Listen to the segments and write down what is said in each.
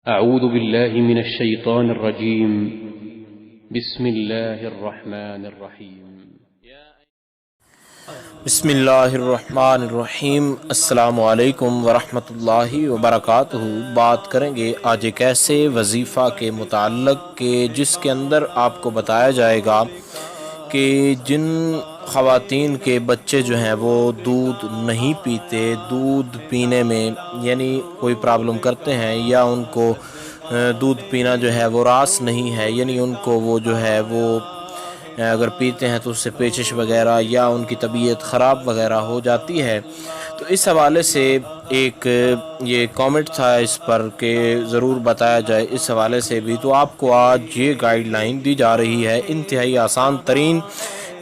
أعوذ بالله من الشيطان الرجيم. بسم الله الرحمن الرحيم. بسم اللہ الرحمن الرحیم۔ السلام علیکم ورحمۃ اللہ وبرکاتہ۔ بات کریں گے آج ایک ایسے وظیفہ کے متعلق کہ جس کے اندر آپ کو بتایا جائے گا کہ جن خواتین کے بچے جو ہیں وہ دودھ نہیں پیتے، دودھ پینے میں یعنی کوئی پرابلم کرتے ہیں، یا ان کو دودھ پینا جو ہے وہ راس نہیں ہے، یعنی ان کو وہ جو ہے وہ اگر پیتے ہیں تو اس سے پیچش وغیرہ یا ان کی طبیعت خراب وغیرہ ہو جاتی ہے، تو اس حوالے سے ایک یہ کامنٹ تھا اس پر کہ ضرور بتایا جائے اس حوالے سے بھی۔ تو آپ کو آج یہ گائیڈ لائن دی جا رہی ہے، انتہائی آسان ترین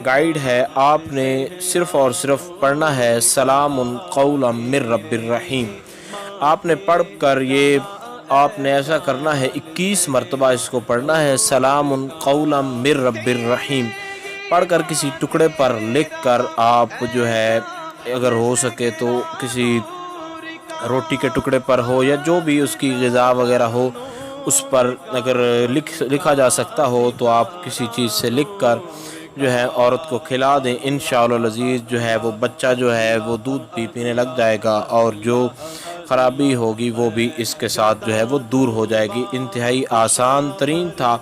گائیڈ ہے۔ آپ نے صرف اور صرف پڑھنا ہے سلام قولا من رب الرحیم۔ آپ نے پڑھ کر آپ نے ایسا کرنا ہے 21 مرتبہ اس کو پڑھنا ہے، سلام قولا من رب الرحیم پڑھ کر کسی ٹکڑے پر لکھ کر آپ جو ہے اگر ہو سکے تو کسی روٹی کے ٹکڑے پر ہو یا جو بھی اس کی غذا وغیرہ ہو اس پر اگر لکھا جا سکتا ہو تو آپ کسی چیز سے لکھ کر جو ہے عورت کو کھلا دیں۔ انشاءاللہ العزیز جو ہے وہ بچہ جو ہے وہ دودھ پینے لگ جائے گا، اور جو خرابی ہوگی وہ بھی اس کے ساتھ جو ہے وہ دور ہو جائے گی۔ انتہائی آسان ترین تھا۔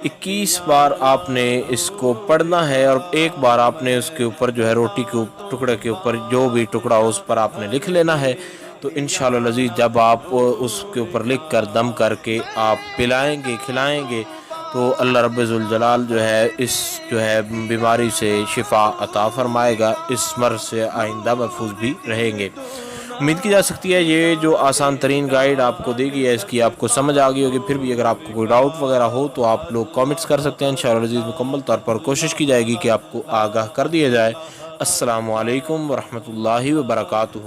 21 بار آپ نے اس کو پڑھنا ہے، اور ایک بار آپ نے اس کے اوپر جو ہے روٹی کے ٹکڑے کے اوپر جو بھی ٹکڑا ہو اس پر آپ نے لکھ لینا ہے۔ تو انشاءاللہ العزیز جب آپ اس کے اوپر لکھ کر دم کر کے آپ پلائیں گے کھلائیں گے تو اللہ رب ذوالجلال جو ہے اس جو ہے بیماری سے شفا عطا فرمائے گا، اس مرض سے آئندہ محفوظ بھی رہیں گے۔ امید کی جا سکتی ہے یہ جو آسان ترین گائیڈ آپ کو دے گی ہے اس کی آپ کو سمجھ آ گئی ہوگی۔ پھر بھی اگر آپ کو کوئی ڈاؤٹ وغیرہ ہو تو آپ لوگ کامنٹس کر سکتے ہیں، انشاءاللہ العزیز مکمل طور پر کوشش کی جائے گی کہ آپ کو آگاہ کر دیا جائے۔ السلام علیکم ورحمۃ اللہ وبرکاتہ۔